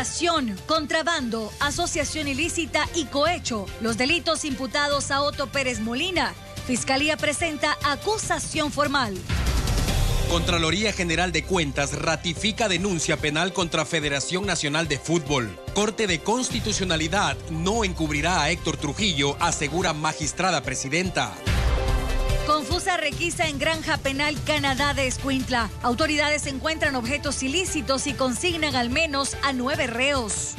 Conspiración, contrabando, asociación ilícita y cohecho. Los delitos imputados a Otto Pérez Molina. Fiscalía presenta acusación formal. Contraloría General de Cuentas ratifica denuncia penal contra Federación Nacional de Fútbol. Corte de Constitucionalidad no encubrirá a Héctor Trujillo, asegura magistrada presidenta. Confusa requisa en Granja Penal Canadá de Escuintla. Autoridades encuentran objetos ilícitos y consignan al menos a 9 reos.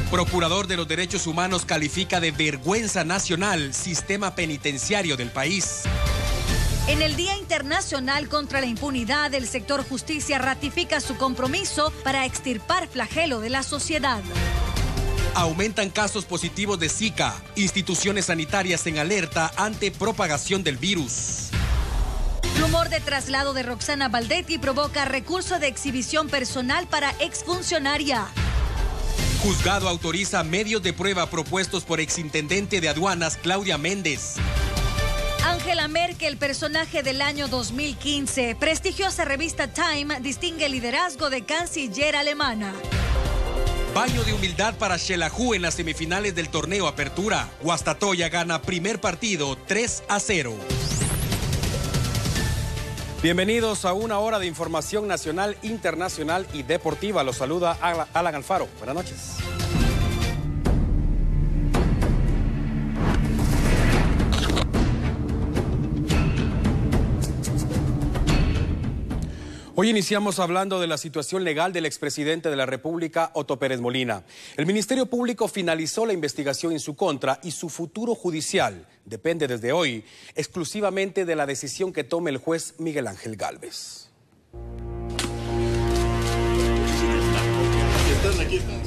Procurador de los Derechos Humanos califica de vergüenza nacional sistema penitenciario del país. En el Día Internacional contra la Impunidad, el sector justicia ratifica su compromiso para extirpar flagelo de la sociedad. Aumentan casos positivos de Zika. Instituciones sanitarias en alerta ante propagación del virus. Rumor de traslado de Roxana Baldetti provoca recurso de exhibición personal para exfuncionaria. Juzgado autoriza medios de prueba propuestos por exintendente de aduanas Claudia Méndez. Angela Merkel, personaje del año 2015. Prestigiosa revista Time distingue el liderazgo de canciller alemana. Baño de humildad para Xelajú en las semifinales del torneo Apertura. Guastatoya gana primer partido 3-0. Bienvenidos a una hora de información nacional, internacional y deportiva. Los saluda Alan Alfaro. Buenas noches. Hoy iniciamos hablando de la situación legal del expresidente de la República, Otto Pérez Molina. El Ministerio Público finalizó la investigación en su contra y su futuro judicial depende desde hoy exclusivamente de la decisión que tome el juez Miguel Ángel Gálvez.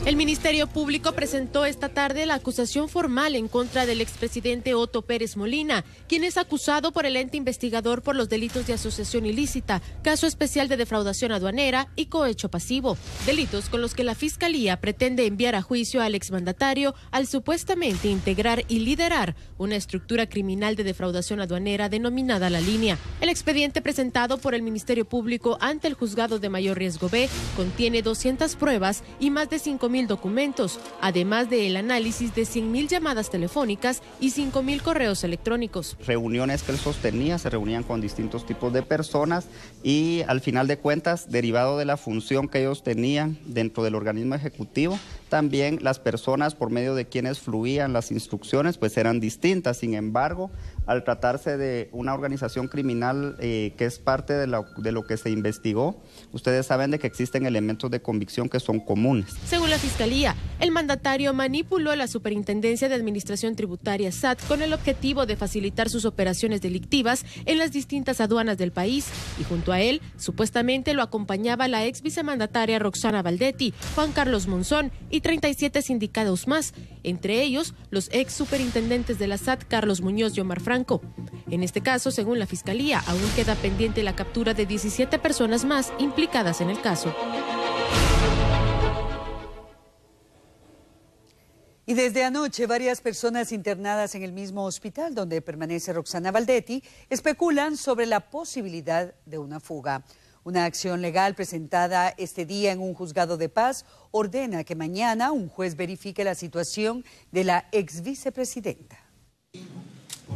El Ministerio Público presentó esta tarde la acusación formal en contra del expresidente Otto Pérez Molina, quien es acusado por el ente investigador por los delitos de asociación ilícita, caso especial de defraudación aduanera y cohecho pasivo, delitos con los que la Fiscalía pretende enviar a juicio al exmandatario al supuestamente integrar y liderar una estructura criminal de defraudación aduanera denominada La Línea. El expediente presentado por el Ministerio Público ante el Juzgado de Mayor Riesgo B contiene 200 pruebas y más de 5,000 documentos, además del análisis de 100,000 llamadas telefónicas y 5,000 correos electrónicos. Reuniones que él sostenía, se reunían con distintos tipos de personas y al final de cuentas, derivado de la función que ellos tenían dentro del organismo ejecutivo, también las personas por medio de quienes fluían las instrucciones pues eran distintas. Sin embargo, al tratarse de una organización criminal que es parte de lo que se investigó, ustedes saben de que existen elementos de convicción que son comunes. Según la Fiscalía, el mandatario manipuló la Superintendencia de Administración Tributaria SAT con el objetivo de facilitar sus operaciones delictivas en las distintas aduanas del país y junto a él, supuestamente lo acompañaba la ex vicemandataria Roxana Baldetti, Juan Carlos Monzón y 37 sindicados más, entre ellos los ex superintendentes de la SAT Carlos Muñoz y Omar Franco. En este caso, según la Fiscalía, aún queda pendiente la captura de 17 personas más implicadas en el caso. Y desde anoche, varias personas internadas en el mismo hospital donde permanece Roxana Baldetti especulan sobre la posibilidad de una fuga. Una acción legal presentada este día en un juzgado de paz ordena que mañana un juez verifique la situación de la ex vicepresidenta.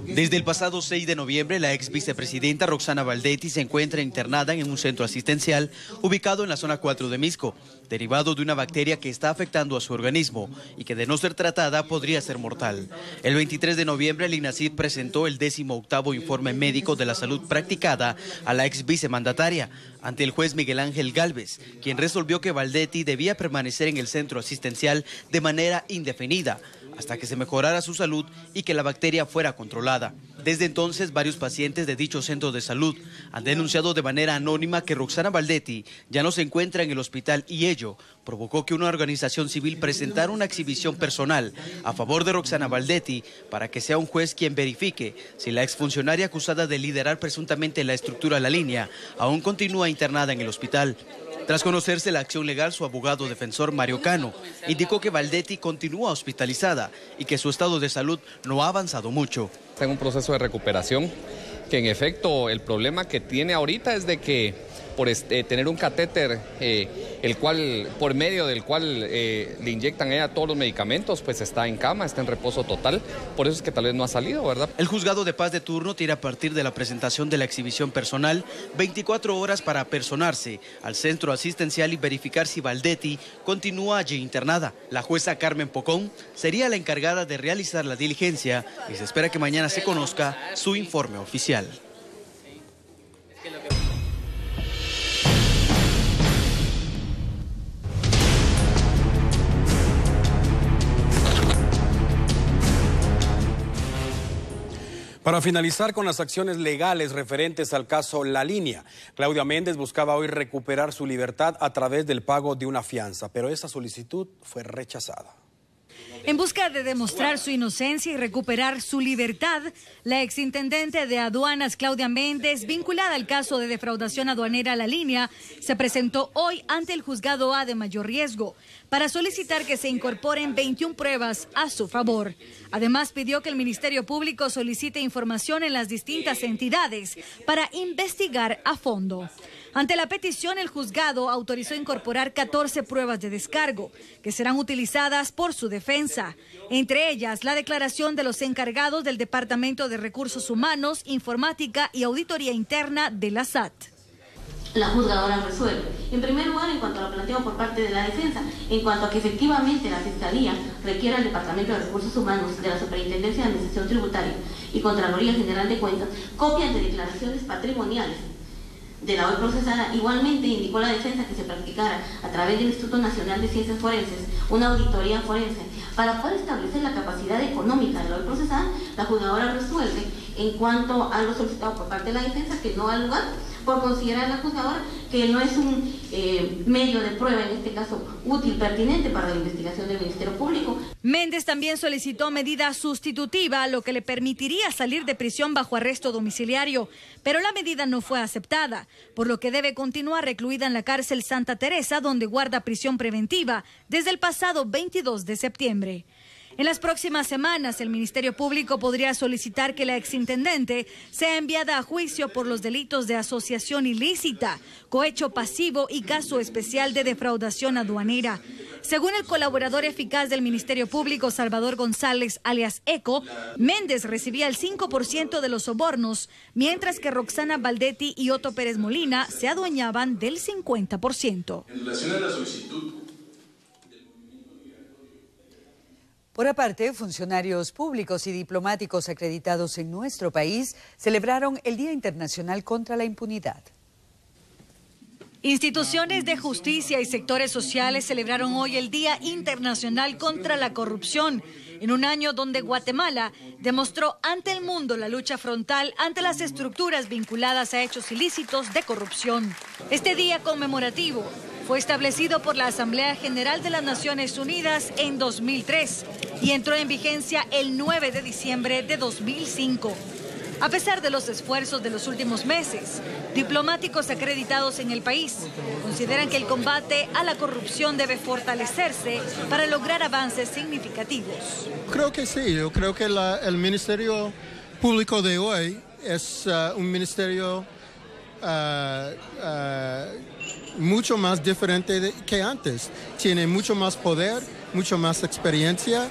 Desde el pasado 6 de noviembre, la ex vicepresidenta Roxana Baldetti se encuentra internada en un centro asistencial ubicado en la zona 4 de Misco, derivado de una bacteria que está afectando a su organismo y que de no ser tratada podría ser mortal. El 23 de noviembre, el INACID presentó el 18º informe médico de la salud practicada a la ex vicemandataria ante el juez Miguel Ángel Gálvez, quien resolvió que Baldetti debía permanecer en el centro asistencial de manera indefinida, hasta que se mejorara su salud y que la bacteria fuera controlada. Desde entonces, varios pacientes de dicho centro de salud han denunciado de manera anónima que Roxana Baldetti ya no se encuentra en el hospital y ello provocó que una organización civil presentara una exhibición personal a favor de Roxana Baldetti para que sea un juez quien verifique si la exfuncionaria acusada de liderar presuntamente la estructura La Línea aún continúa internada en el hospital. Tras conocerse la acción legal, su abogado defensor Mario Cano indicó que Baldetti continúa hospitalizada y que su estado de salud no ha avanzado mucho. Está en un proceso de recuperación, que en efecto el problema que tiene ahorita es de que tener un catéter, por medio del cual le inyectan a ella todos los medicamentos, pues está en cama, está en reposo total. Por eso es que tal vez no ha salido, ¿verdad? El juzgado de paz de turno tiene a partir de la presentación de la exhibición personal 24 horas para apersonarse al centro asistencial y verificar si Baldetti continúa allí internada. La jueza Carmen Pocón sería la encargada de realizar la diligencia y se espera que mañana se conozca su informe oficial. Para finalizar con las acciones legales referentes al caso La Línea, Claudia Méndez buscaba hoy recuperar su libertad a través del pago de una fianza, pero esa solicitud fue rechazada. En busca de demostrar su inocencia y recuperar su libertad, la exintendente de aduanas Claudia Méndez, vinculada al caso de defraudación aduanera La Línea, se presentó hoy ante el juzgado A de mayor riesgo para solicitar que se incorporen 21 pruebas a su favor. Además, pidió que el Ministerio Público solicite información en las distintas entidades para investigar a fondo. Ante la petición, el juzgado autorizó incorporar 14 pruebas de descargo que serán utilizadas por su defensa, entre ellas la declaración de los encargados del Departamento de Recursos Humanos, Informática y Auditoría Interna de la SAT. La juzgadora resuelve. En primer lugar, en cuanto a lo planteado por parte de la defensa, en cuanto a que efectivamente la Fiscalía requiera al Departamento de Recursos Humanos de la Superintendencia de Administración Tributaria y Contraloría General de Cuentas, copias de declaraciones patrimoniales de la hoy procesada. Igualmente indicó la defensa que se practicara a través del Instituto Nacional de Ciencias Forenses una auditoría forense para poder establecer la capacidad económica de la hoy procesada. La juzgadora resuelve en cuanto a lo solicitado por parte de la defensa que no ha lugar, por considerar la juzgadora que no es un medio de prueba, en este caso útil, pertinente para la investigación del Ministerio Público. Méndez también solicitó medida sustitutiva, lo que le permitiría salir de prisión bajo arresto domiciliario, pero la medida no fue aceptada, por lo que debe continuar recluida en la cárcel Santa Teresa, donde guarda prisión preventiva desde el pasado 22 de septiembre. En las próximas semanas, el Ministerio Público podría solicitar que la exintendente sea enviada a juicio por los delitos de asociación ilícita, cohecho pasivo y caso especial de defraudación aduanera. Según el colaborador eficaz del Ministerio Público, Salvador González, alias ECO, Méndez recibía el 5% de los sobornos, mientras que Roxana Baldetti y Otto Pérez Molina se adueñaban del 50%. En relación a la solicitud. Por aparte, funcionarios públicos y diplomáticos acreditados en nuestro país celebraron el Día Internacional contra la Impunidad. Instituciones de justicia y sectores sociales celebraron hoy el Día Internacional contra la Corrupción, en un año donde Guatemala demostró ante el mundo la lucha frontal ante las estructuras vinculadas a hechos ilícitos de corrupción. Este día conmemorativo fue establecido por la Asamblea General de las Naciones Unidas en 2003 y entró en vigencia el 9 de diciembre de 2005. A pesar de los esfuerzos de los últimos meses, diplomáticos acreditados en el país consideran que el combate a la corrupción debe fortalecerse para lograr avances significativos. Creo que sí, yo creo que el Ministerio Público de hoy es un ministerio mucho más diferente que antes. Tiene mucho más poder, mucho más experiencia,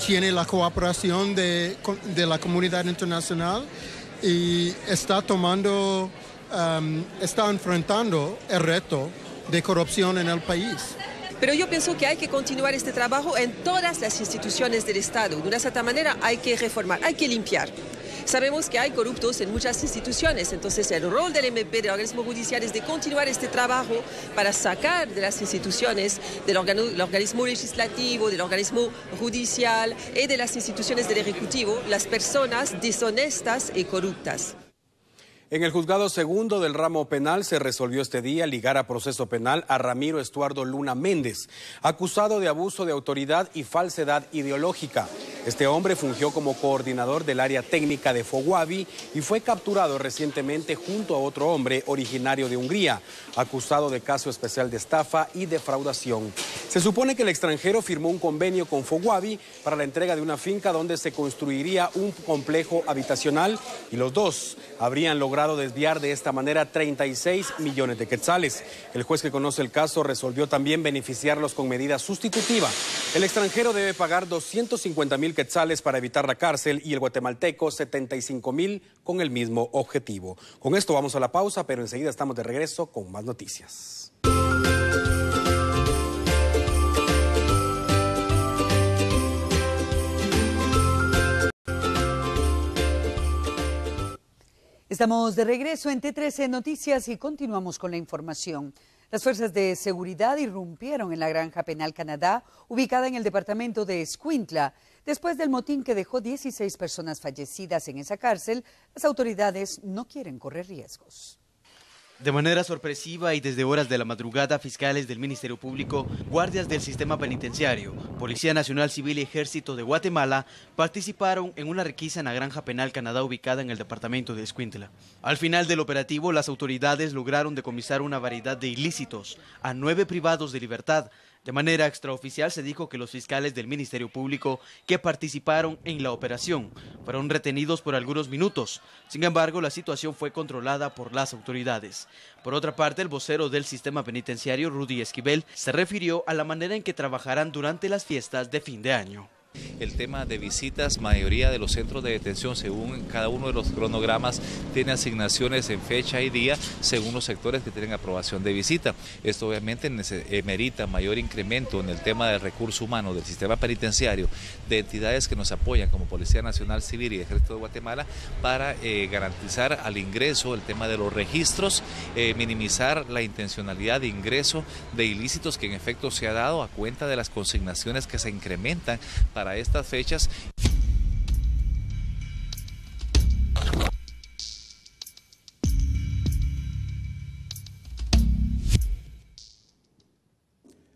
tiene la cooperación de la comunidad internacional y está enfrentando el reto de corrupción en el país. Pero yo pienso que hay que continuar este trabajo en todas las instituciones del Estado. De una cierta manera hay que reformar, hay que limpiar. Sabemos que hay corruptos en muchas instituciones, entonces el rol del MP, del organismo judicial, es de continuar este trabajo para sacar de las instituciones, del organismo legislativo, del organismo judicial y de las instituciones del Ejecutivo, las personas deshonestas y corruptas. En el juzgado segundo del ramo penal se resolvió este día ligar a proceso penal a Ramiro Estuardo Luna Méndez, acusado de abuso de autoridad y falsedad ideológica. Este hombre fungió como coordinador del área técnica de Foguavi y fue capturado recientemente junto a otro hombre originario de Hungría, acusado de caso especial de estafa y defraudación. Se supone que el extranjero firmó un convenio con Foguavi para la entrega de una finca donde se construiría un complejo habitacional y los dos habrían logrado desviar de esta manera 36 millones de quetzales. El juez que conoce el caso resolvió también beneficiarlos con medida sustitutiva. El extranjero debe pagar 250.000 quetzales para evitar la cárcel y el guatemalteco 75.000 con el mismo objetivo. Con esto vamos a la pausa, pero enseguida estamos de regreso con más noticias. Estamos de regreso en T13 Noticias y continuamos con la información. Las fuerzas de seguridad irrumpieron en la Granja Penal Canadá, ubicada en el departamento de Escuintla. Después del motín que dejó 16 personas fallecidas en esa cárcel, las autoridades no quieren correr riesgos. De manera sorpresiva y desde horas de la madrugada, fiscales del Ministerio Público, guardias del sistema penitenciario, Policía Nacional Civil y Ejército de Guatemala participaron en una requisa en la Granja Penal Canadá ubicada en el departamento de Escuintla. Al final del operativo, las autoridades lograron decomisar una variedad de ilícitos a 9 privados de libertad. De manera extraoficial se dijo que los fiscales del Ministerio Público que participaron en la operación fueron retenidos por algunos minutos. Sin embargo, la situación fue controlada por las autoridades. Por otra parte, el vocero del sistema penitenciario, Rudy Esquivel, se refirió a la manera en que trabajarán durante las fiestas de fin de año. El tema de visitas, mayoría de los centros de detención, según cada uno de los cronogramas, tiene asignaciones en fecha y día según los sectores que tienen aprobación de visita. Esto obviamente merita mayor incremento en el tema del recurso humano del sistema penitenciario, de entidades que nos apoyan como Policía Nacional Civil y Ejército de Guatemala para garantizar al ingreso el tema de los registros, minimizar la intencionalidad de ingreso de ilícitos que en efecto se ha dado a cuenta de las consignaciones que se incrementan para estas fechas.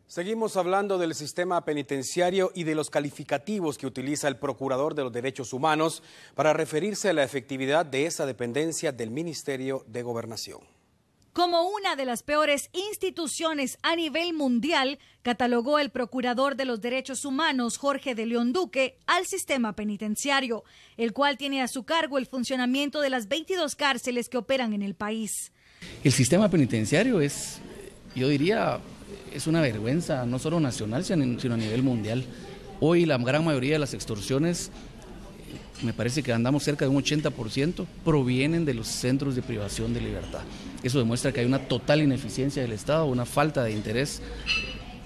Seguimos hablando del sistema penitenciario y de los calificativos que utiliza el Procurador de los Derechos Humanos para referirse a la efectividad de esa dependencia del Ministerio de Gobernación. Como una de las peores instituciones a nivel mundial, catalogó el Procurador de los Derechos Humanos, Jorge de León Duque, al sistema penitenciario, el cual tiene a su cargo el funcionamiento de las 22 cárceles que operan en el país. El sistema penitenciario es, yo diría, es una vergüenza, no solo nacional, sino a nivel mundial. Hoy la gran mayoría de las extorsiones, me parece que andamos cerca de un 80%, provienen de los centros de privación de libertad. Eso demuestra que hay una total ineficiencia del Estado, una falta de interés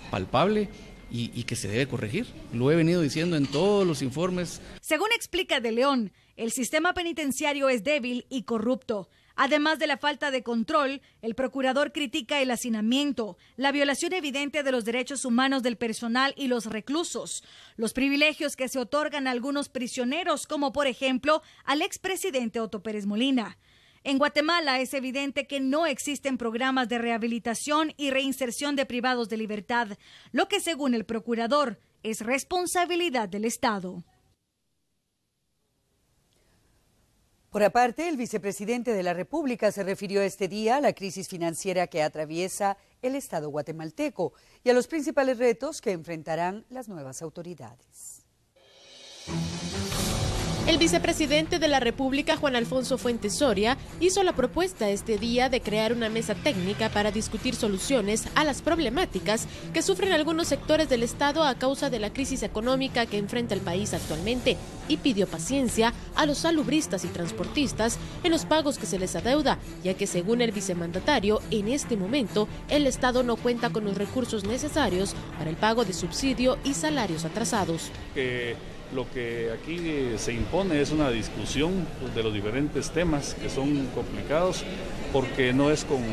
palpable y que se debe corregir. Lo he venido diciendo en todos los informes. Según explica De León, el sistema penitenciario es débil y corrupto. Además de la falta de control, el procurador critica el hacinamiento, la violación evidente de los derechos humanos del personal y los reclusos, los privilegios que se otorgan a algunos prisioneros, como por ejemplo al expresidente Otto Pérez Molina. En Guatemala es evidente que no existen programas de rehabilitación y reinserción de privados de libertad, lo que según el procurador es responsabilidad del Estado. Por aparte, el vicepresidente de la República se refirió este día a la crisis financiera que atraviesa el Estado guatemalteco y a los principales retos que enfrentarán las nuevas autoridades. El vicepresidente de la República, Juan Alfonso Fuentes Soria, hizo la propuesta este día de crear una mesa técnica para discutir soluciones a las problemáticas que sufren algunos sectores del Estado a causa de la crisis económica que enfrenta el país actualmente y pidió paciencia a los salubristas y transportistas en los pagos que se les adeuda, ya que según el vicemandatario, en este momento el Estado no cuenta con los recursos necesarios para el pago de subsidio y salarios atrasados. Lo que aquí se impone es una discusión de los diferentes temas que son complicados porque no es con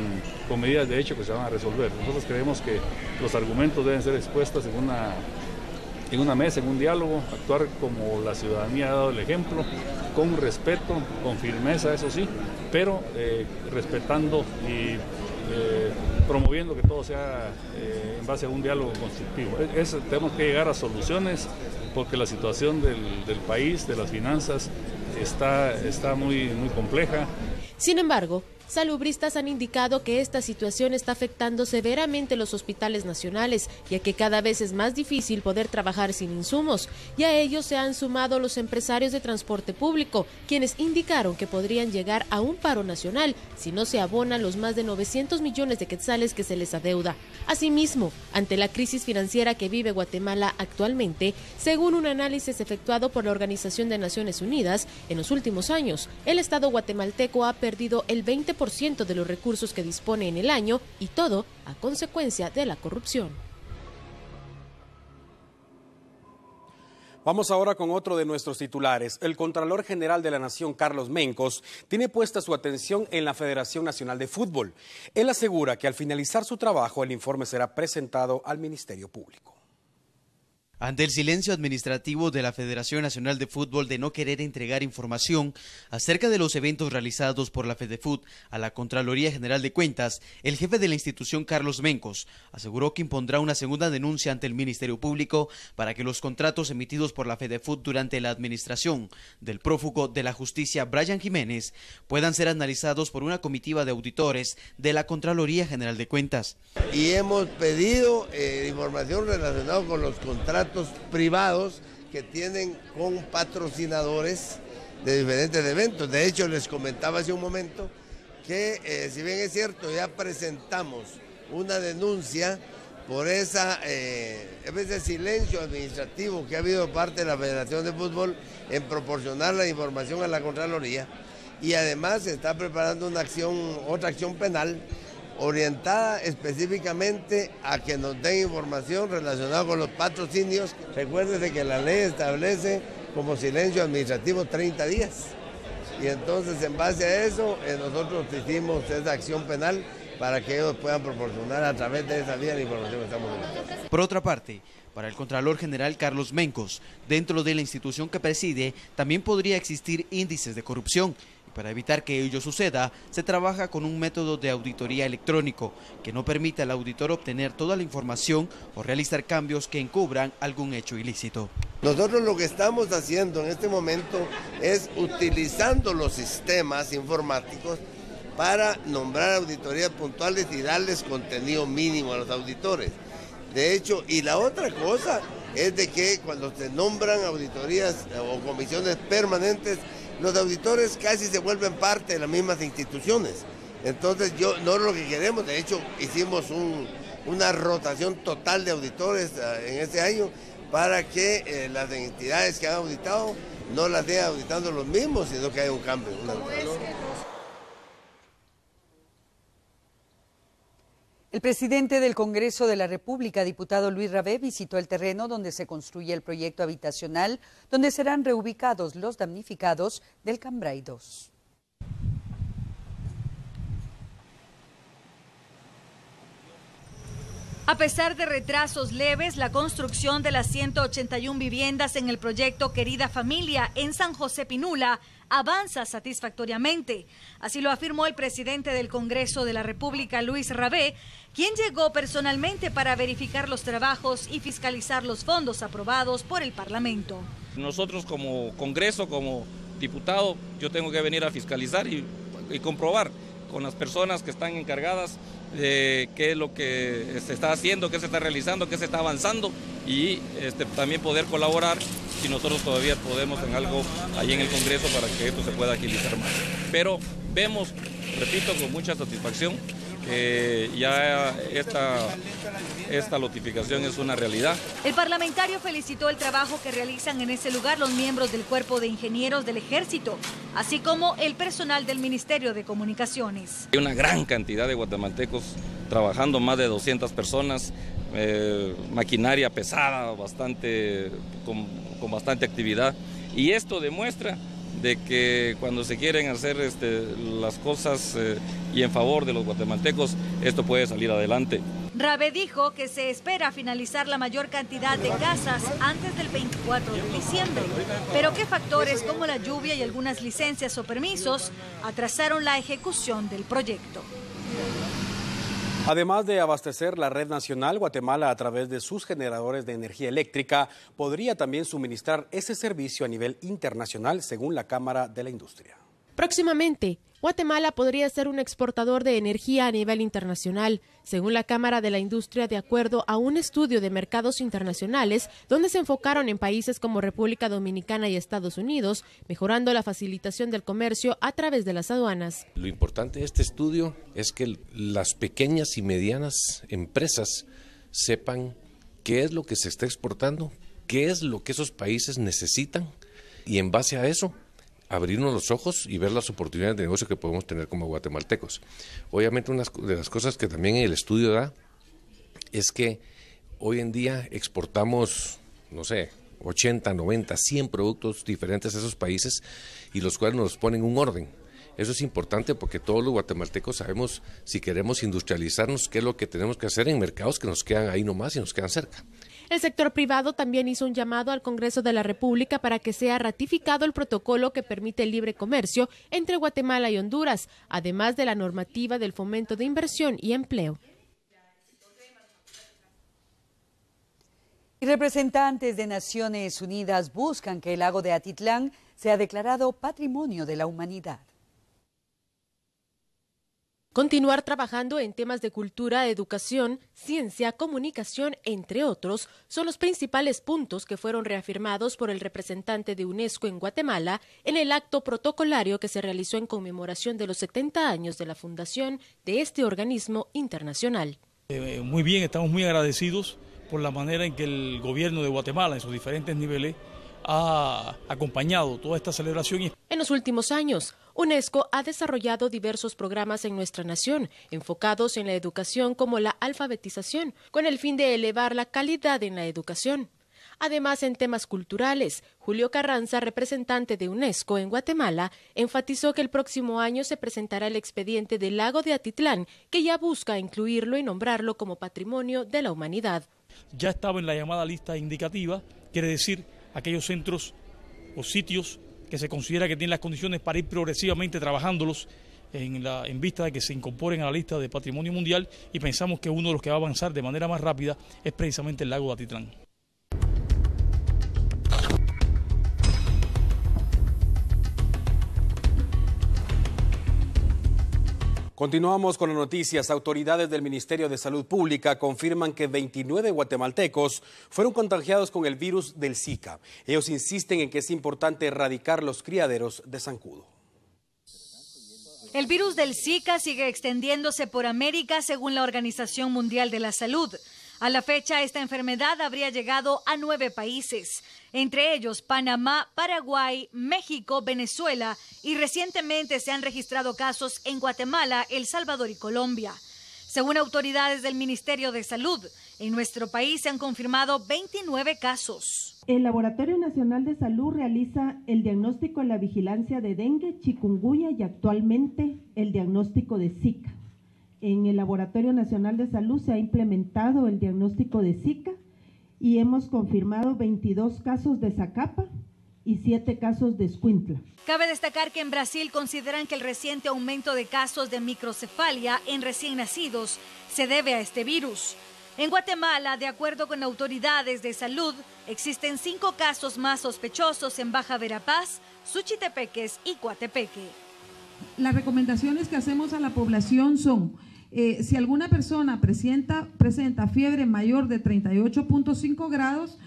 medidas de hecho que se van a resolver. Nosotros creemos que los argumentos deben ser expuestos en una mesa, en un diálogo, actuar como la ciudadanía ha dado el ejemplo, con respeto, con firmeza, eso sí, pero respetando y promoviendo que todo sea en base a un diálogo constructivo. Tenemos que llegar a soluciones porque la situación del país, de las finanzas, está muy compleja. Sin embargo, salubristas han indicado que esta situación está afectando severamente los hospitales nacionales, ya que cada vez es más difícil poder trabajar sin insumos, y a ellos se han sumado los empresarios de transporte público, quienes indicaron que podrían llegar a un paro nacional si no se abonan los más de 900 millones de quetzales que se les adeuda. Asimismo, ante la crisis financiera que vive Guatemala actualmente, según un análisis efectuado por la Organización de Naciones Unidas, en los últimos años, el Estado guatemalteco ha perdido el 20% de los recursos que dispone en el año, y todo a consecuencia de la corrupción. Vamos ahora con otro de nuestros titulares. El Contralor General de la Nación, Carlos Mencos, tiene puesta su atención en la Federación Nacional de Fútbol. Él asegura que al finalizar su trabajo, el informe será presentado al Ministerio Público. Ante el silencio administrativo de la Federación Nacional de Fútbol de no querer entregar información acerca de los eventos realizados por la FEDEFUT a la Contraloría General de Cuentas, el jefe de la institución, Carlos Mencos, aseguró que impondrá una segunda denuncia ante el Ministerio Público para que los contratos emitidos por la FEDEFUT durante la administración del prófugo de la justicia, Brian Jiménez, puedan ser analizados por una comitiva de auditores de la Contraloría General de Cuentas. Y hemos pedido información relacionada con los contratos privados que tienen con patrocinadores de diferentes eventos. De hecho, les comentaba hace un momento que, si bien es cierto, ya presentamos una denuncia por ese silencio administrativo que ha habido parte de la Federación de Fútbol en proporcionar la información a la Contraloría, y además se está preparando otra acción penal orientada específicamente a que nos den información relacionada con los patrocinios. Recuérdese que la ley establece como silencio administrativo 30 días. Y entonces, en base a eso, nosotros hicimos esa acción penal para que ellos puedan proporcionar a través de esa vía la información que estamos dando. Por otra parte, para el Contralor General Carlos Mencos, dentro de la institución que preside, también podría existir índices de corrupción. Para evitar que ello suceda, se trabaja con un método de auditoría electrónico que no permite al auditor obtener toda la información o realizar cambios que encubran algún hecho ilícito. Nosotros lo que estamos haciendo en este momento es utilizando los sistemas informáticos para nombrar auditorías puntuales y darles contenido mínimo a los auditores. De hecho, y la otra cosa es de que cuando se nombran auditorías o comisiones permanentes, los auditores casi se vuelven parte de las mismas instituciones. Entonces, no es lo que queremos. De hecho, hicimos una rotación total de auditores en este año para que las entidades que han auditado no las sigan auditando los mismos, sino que haya un cambio. El presidente del Congreso de la República, diputado Luis Rabé, visitó el terreno donde se construye el proyecto habitacional, donde serán reubicados los damnificados del Cambrai 2. A pesar de retrasos leves, la construcción de las 181 viviendas en el proyecto Querida Familia en San José Pinula avanza satisfactoriamente. Así lo afirmó el presidente del Congreso de la República, Luis Rabé, quien llegó personalmente para verificar los trabajos y fiscalizar los fondos aprobados por el Parlamento. Nosotros como Congreso, como diputado, yo tengo que venir a fiscalizar y comprobar con las personas que están encargadas de qué es lo que se está haciendo, qué se está realizando, qué se está avanzando, y también poder colaborar si nosotros todavía podemos en algo ahí en el Congreso para que esto se pueda agilizar más. Pero vemos, repito, con mucha satisfacción que ya esta notificación es una realidad. El parlamentario felicitó el trabajo que realizan en ese lugar los miembros del Cuerpo de Ingenieros del Ejército, así como el personal del Ministerio de Comunicaciones. Hay una gran cantidad de guatemaltecos trabajando, más de 200 personas, maquinaria pesada, con bastante actividad, y esto demuestra de que cuando se quieren hacer las cosas y en favor de los guatemaltecos, esto puede salir adelante. Rabé dijo que se espera finalizar la mayor cantidad de casas antes del 24 de diciembre, pero que factores como la lluvia y algunas licencias o permisos atrasaron la ejecución del proyecto. Además de abastecer la red nacional, Guatemala, a través de sus generadores de energía eléctrica, podría también suministrar ese servicio a nivel internacional, según la Cámara de la Industria. Próximamente, Guatemala podría ser un exportador de energía a nivel internacional, según la Cámara de la Industria, de acuerdo a un estudio de mercados internacionales donde se enfocaron en países como República Dominicana y Estados Unidos, mejorando la facilitación del comercio a través de las aduanas. Lo importante de este estudio es que las pequeñas y medianas empresas sepan qué es lo que se está exportando, qué es lo que esos países necesitan, y en base a eso abrirnos los ojos y ver las oportunidades de negocio que podemos tener como guatemaltecos. Obviamente una de las cosas que también el estudio da es que hoy en día exportamos, no sé, 80, 90, 100 productos diferentes a esos países, y los cuales nos ponen un orden. Eso es importante porque todos los guatemaltecos sabemos, si queremos industrializarnos, qué es lo que tenemos que hacer en mercados que nos quedan ahí nomás y nos quedan cerca. El sector privado también hizo un llamado al Congreso de la República para que sea ratificado el protocolo que permite el libre comercio entre Guatemala y Honduras, además de la normativa del fomento de inversión y empleo. Y representantes de Naciones Unidas buscan que el lago de Atitlán sea declarado Patrimonio de la Humanidad. Continuar trabajando en temas de cultura, educación, ciencia, comunicación, entre otros, son los principales puntos que fueron reafirmados por el representante de UNESCO en Guatemala en el acto protocolario que se realizó en conmemoración de los 70 años de la fundación de este organismo internacional. Muy bien, estamos muy agradecidos por la manera en que el gobierno de Guatemala, en sus diferentes niveles, ha acompañado toda esta celebración. En los últimos años, UNESCO ha desarrollado diversos programas en nuestra nación, enfocados en la educación como la alfabetización, con el fin de elevar la calidad en la educación. Además, en temas culturales, Julio Carranza, representante de UNESCO en Guatemala, enfatizó que el próximo año se presentará el expediente del lago de Atitlán, que ya busca incluirlo y nombrarlo como Patrimonio de la Humanidad. Ya estaba en la llamada lista indicativa, quiere decir aquellos centros o sitios que se considera que tienen las condiciones para ir progresivamente trabajándolos en vista de que se incorporen a la lista de Patrimonio Mundial, y pensamos que uno de los que va a avanzar de manera más rápida es precisamente el lago de Atitlán. Continuamos con las noticias. Autoridades del Ministerio de Salud Pública confirman que 29 guatemaltecos fueron contagiados con el virus del Zika. Ellos insisten en que es importante erradicar los criaderos de zancudo. El virus del Zika sigue extendiéndose por América, según la Organización Mundial de la Salud. A la fecha, esta enfermedad habría llegado a 9 países, entre ellos Panamá, Paraguay, México, Venezuela, y recientemente se han registrado casos en Guatemala, El Salvador y Colombia. Según autoridades del Ministerio de Salud, en nuestro país se han confirmado 29 casos. El Laboratorio Nacional de Salud realiza el diagnóstico y la vigilancia de dengue, chikungunya y actualmente el diagnóstico de Zika. En el Laboratorio Nacional de Salud se ha implementado el diagnóstico de Zika y hemos confirmado 22 casos de Zacapa y 7 casos de Escuintla. Cabe destacar que en Brasil consideran que el reciente aumento de casos de microcefalia en recién nacidos se debe a este virus. En Guatemala, de acuerdo con autoridades de salud, existen 5 casos más sospechosos en Baja Verapaz, Suchitepeques y Coatepeque. Las recomendaciones que hacemos a la población son: si alguna persona presenta fiebre mayor de 38.5 grados,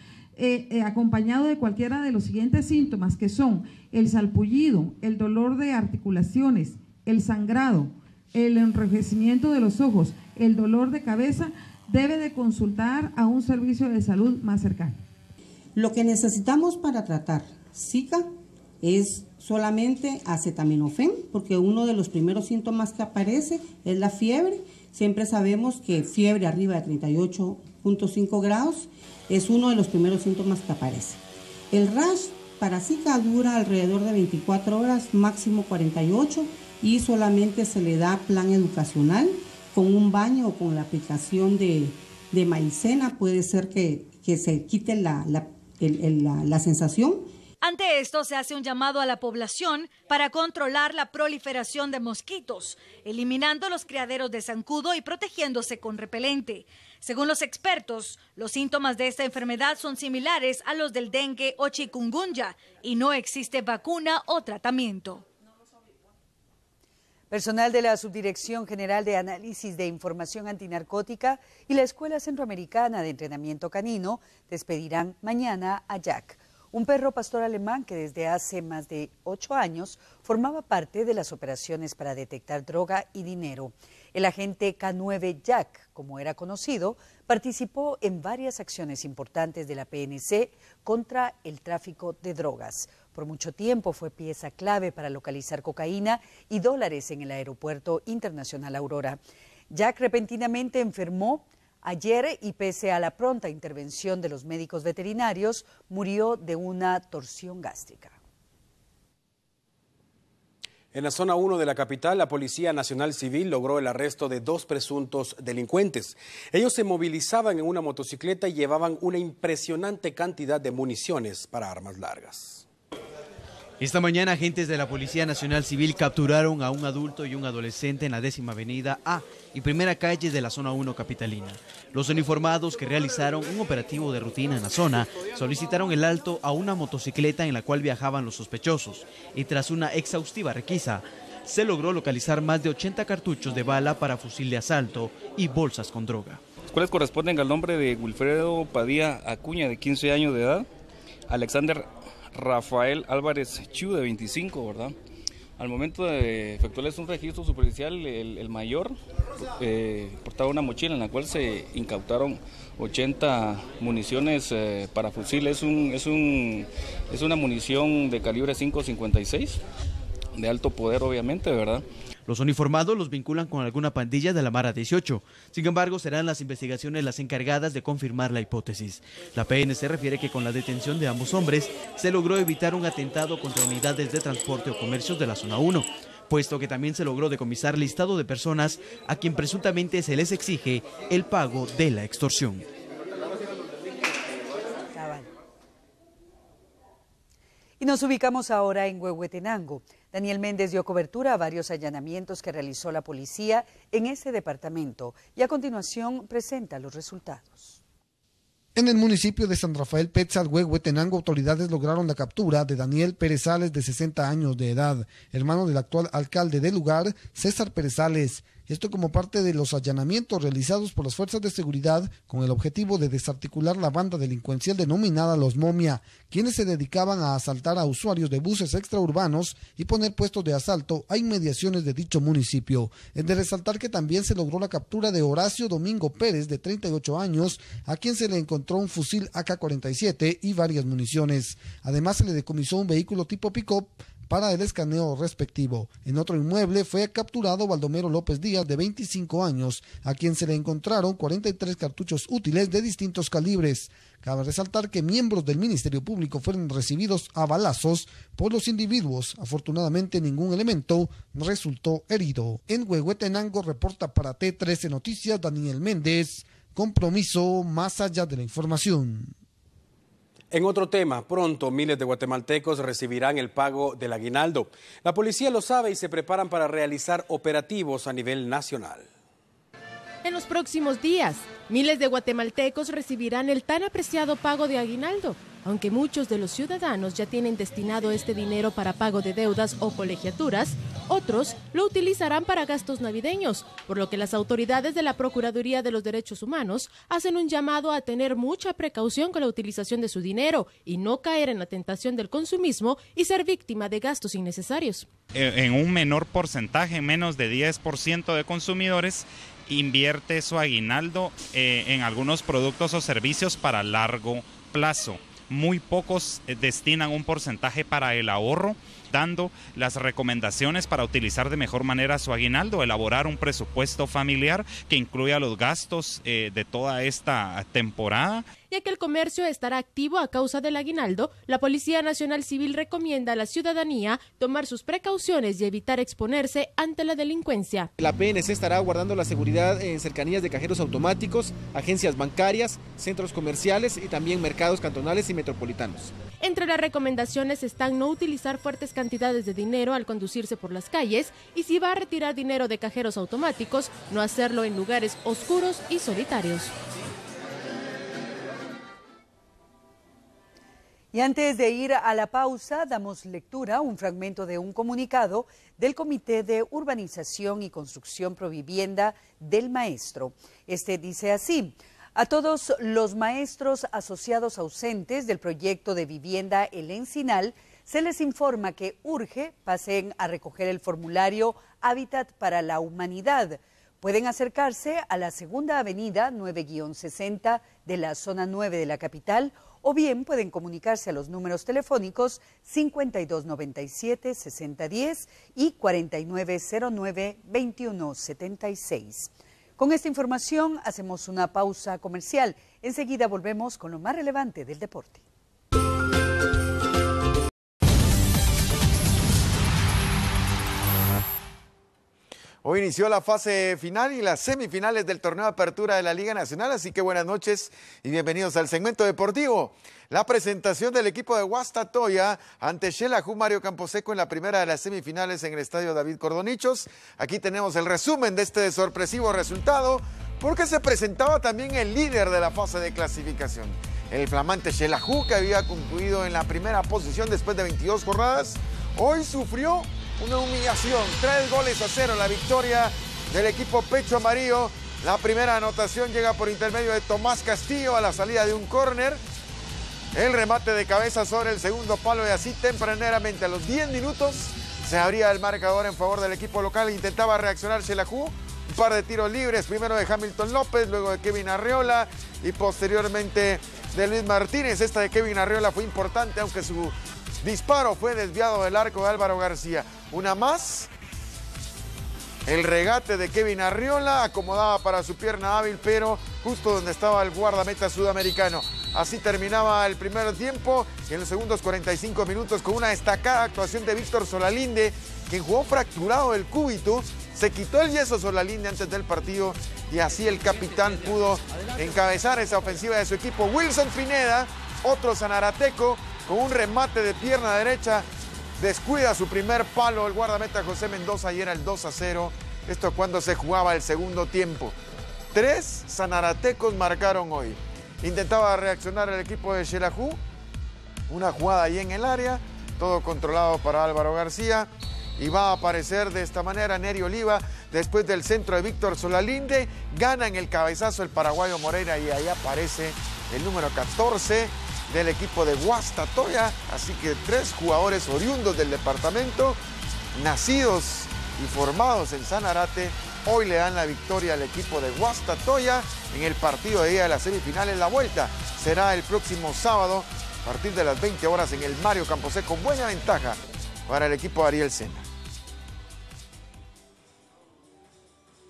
acompañado de cualquiera de los siguientes síntomas, que son el salpullido, el dolor de articulaciones, el sangrado, el enrojecimiento de los ojos, el dolor de cabeza, debe de consultar a un servicio de salud más cercano. Lo que necesitamos para tratar Zika es solamente acetaminofén, porque uno de los primeros síntomas que aparece es la fiebre. Siempre sabemos que fiebre arriba de 38.5 grados es uno de los primeros síntomas que aparece. El rash para Zika dura alrededor de 24 horas, máximo 48, y solamente se le da plan educacional con un baño o con la aplicación de maicena. Puede ser que se quite la sensación. Ante esto, se hace un llamado a la población para controlar la proliferación de mosquitos, eliminando los criaderos de zancudo y protegiéndose con repelente. Según los expertos, los síntomas de esta enfermedad son similares a los del dengue o chikungunya y no existe vacuna o tratamiento. Personal de la Subdirección General de Análisis de Información Antinarcótica y la Escuela Centroamericana de Entrenamiento Canino despedirán mañana a Jack, un perro pastor alemán que desde hace más de 8 años formaba parte de las operaciones para detectar droga y dinero. El agente K9 Jack, como era conocido, participó en varias acciones importantes de la PNC contra el tráfico de drogas. Por mucho tiempo fue pieza clave para localizar cocaína y dólares en el Aeropuerto Internacional Aurora. Jack repentinamente enfermó ayer y pese a la pronta intervención de los médicos veterinarios, murió de una torsión gástrica. En la zona 1 de la capital, la Policía Nacional Civil logró el arresto de 2 presuntos delincuentes. Ellos se movilizaban en una motocicleta y llevaban una impresionante cantidad de municiones para armas largas. Esta mañana, agentes de la Policía Nacional Civil capturaron a un adulto y un adolescente en la 10ª Avenida A y primera calle de la zona 1 capitalina. Los uniformados, que realizaron un operativo de rutina en la zona, solicitaron el alto a una motocicleta en la cual viajaban los sospechosos y tras una exhaustiva requisa, se logró localizar más de 80 cartuchos de bala para fusil de asalto y bolsas con droga. Los cuales corresponden al nombre de Wilfredo Padilla Acuña, de 15 años de edad, Alexander Rafael Álvarez Chu, de 25, ¿verdad? Al momento de efectuarles un registro superficial, el mayor portaba una mochila en la cual se incautaron 80 municiones para fusil. Es una munición de calibre 5.56, de alto poder obviamente, ¿verdad? Los uniformados los vinculan con alguna pandilla de la Mara 18. Sin embargo, serán las investigaciones las encargadas de confirmar la hipótesis. La PNC refiere que con la detención de ambos hombres se logró evitar un atentado contra unidades de transporte o comercios de la zona 1, puesto que también se logró decomisar listado de personas a quien presuntamente se les exige el pago de la extorsión. Y nos ubicamos ahora en Huehuetenango. Daniel Méndez dio cobertura a varios allanamientos que realizó la policía en ese departamento y a continuación presenta los resultados. En el municipio de San Rafael Petzal, Huehuetenango, autoridades lograron la captura de Daniel Pérez Sales, de 60 años de edad, hermano del actual alcalde del lugar, César Pérez Sales. Esto como parte de los allanamientos realizados por las fuerzas de seguridad con el objetivo de desarticular la banda delincuencial denominada Los Momia, quienes se dedicaban a asaltar a usuarios de buses extraurbanos y poner puestos de asalto a inmediaciones de dicho municipio. Es de resaltar que también se logró la captura de Horacio Domingo Pérez, de 38 años, a quien se le encontró un fusil AK-47 y varias municiones. Además, se le decomisó un vehículo tipo pick-up para el escaneo respectivo. En otro inmueble fue capturado Baldomero López Díaz, de 25 años, a quien se le encontraron 43 cartuchos útiles de distintos calibres. Cabe resaltar que miembros del Ministerio Público fueron recibidos a balazos por los individuos. Afortunadamente, ningún elemento resultó herido. En Huehuetenango, reporta para T13 Noticias Daniel Méndez. Compromiso más allá de la información. En otro tema, pronto miles de guatemaltecos recibirán el pago del aguinaldo. La policía lo sabe y se preparan para realizar operativos a nivel nacional. En los próximos días, miles de guatemaltecos recibirán el tan apreciado pago de aguinaldo. Aunque muchos de los ciudadanos ya tienen destinado este dinero para pago de deudas o colegiaturas, otros lo utilizarán para gastos navideños, por lo que las autoridades de la Procuraduría de los Derechos Humanos hacen un llamado a tener mucha precaución con la utilización de su dinero y no caer en la tentación del consumismo y ser víctima de gastos innecesarios. En un menor porcentaje, menos de 10% de consumidores invierte su aguinaldo en algunos productos o servicios para largo plazo. Muy pocos destinan un porcentaje para el ahorro, dando las recomendaciones para utilizar de mejor manera su aguinaldo, elaborar un presupuesto familiar que incluya los gastos de toda esta temporada. Ya que el comercio estará activo a causa del aguinaldo, la Policía Nacional Civil recomienda a la ciudadanía tomar sus precauciones y evitar exponerse ante la delincuencia. La PNC estará guardando la seguridad en cercanías de cajeros automáticos, agencias bancarias, centros comerciales y también mercados cantonales y metropolitanos. Entre las recomendaciones están no utilizar fuertes cantidades de dinero al conducirse por las calles y si va a retirar dinero de cajeros automáticos, no hacerlo en lugares oscuros y solitarios. Y antes de ir a la pausa, damos lectura a un fragmento de un comunicado del Comité de Urbanización y Construcción Provivienda del Maestro. Este dice así: a todos los maestros asociados ausentes del proyecto de vivienda El Encinal, se les informa que urge pasen a recoger el formulario Hábitat para la Humanidad. Pueden acercarse a la Segunda Avenida 9-60 de la zona 9 de la capital, o bien pueden comunicarse a los números telefónicos 5297-6010 y 4909-2176. Con esta información hacemos una pausa comercial. Enseguida volvemos con lo más relevante del deporte. Hoy inició la fase final y las semifinales del torneo de apertura de la Liga Nacional, así que buenas noches y bienvenidos al segmento deportivo. La presentación del equipo de Guastatoya ante Xelajú Mario Camposeco en la primera de las semifinales en el estadio David Cordonichos. Aquí tenemos el resumen de este sorpresivo resultado, porque se presentaba también el líder de la fase de clasificación. El flamante Xelajú, que había concluido en la primera posición después de 22 jornadas, hoy sufrió una humillación, 3-0 la victoria del equipo Pecho Amarillo. La primera anotación llega por intermedio de Tomás Castillo a la salida de un córner. El remate de cabeza sobre el segundo palo y así tempraneramente a los 10 minutos se abría el marcador en favor del equipo local. Intentaba reaccionar Xelajú, un par de tiros libres, primero de Hamilton López, luego de Kevin Arriola y posteriormente de Luis Martínez. Esta de Kevin Arriola fue importante, aunque su disparo fue desviado del arco de Álvaro García. Una más. El regate de Kevin Arriola acomodaba para su pierna hábil, pero justo donde estaba el guardameta sudamericano. Así terminaba el primer tiempo y en los segundos 45 minutos con una destacada actuación de Víctor Solalinde, quien jugó fracturado del cúbito. Se quitó el yeso Solalinde antes del partido y así el capitán pudo encabezar esa ofensiva de su equipo. Wilson Pineda, otro sanarateco, con un remate de pierna derecha, descuida su primer palo el guardameta José Mendoza y era el 2-0. Esto cuando se jugaba el segundo tiempo. 3 sanaratecos marcaron hoy. Intentaba reaccionar el equipo de Xelajú. Una jugada ahí en el área, todo controlado para Álvaro García. Y va a aparecer de esta manera Neri Oliva después del centro de Víctor Solalinde. Gana en el cabezazo el paraguayo Moreira y ahí aparece el número 14 del equipo de Guastatoya. Así que 3 jugadores oriundos del departamento, nacidos y formados en Sanarate, hoy le dan la victoria al equipo de Guastatoya en el partido de día de las semifinales. La vuelta será el próximo sábado a partir de las 20 horas en el Mario Camposeco. Buena ventaja para el equipo de Ariel Sena.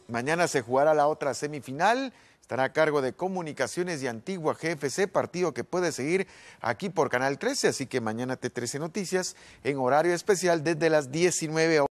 Mañana se jugará la otra semifinal. Estará a cargo de Comunicaciones y Antigua GFC, partido que puede seguir aquí por Canal 13. Así que mañana T13 Noticias en horario especial desde las 19 horas.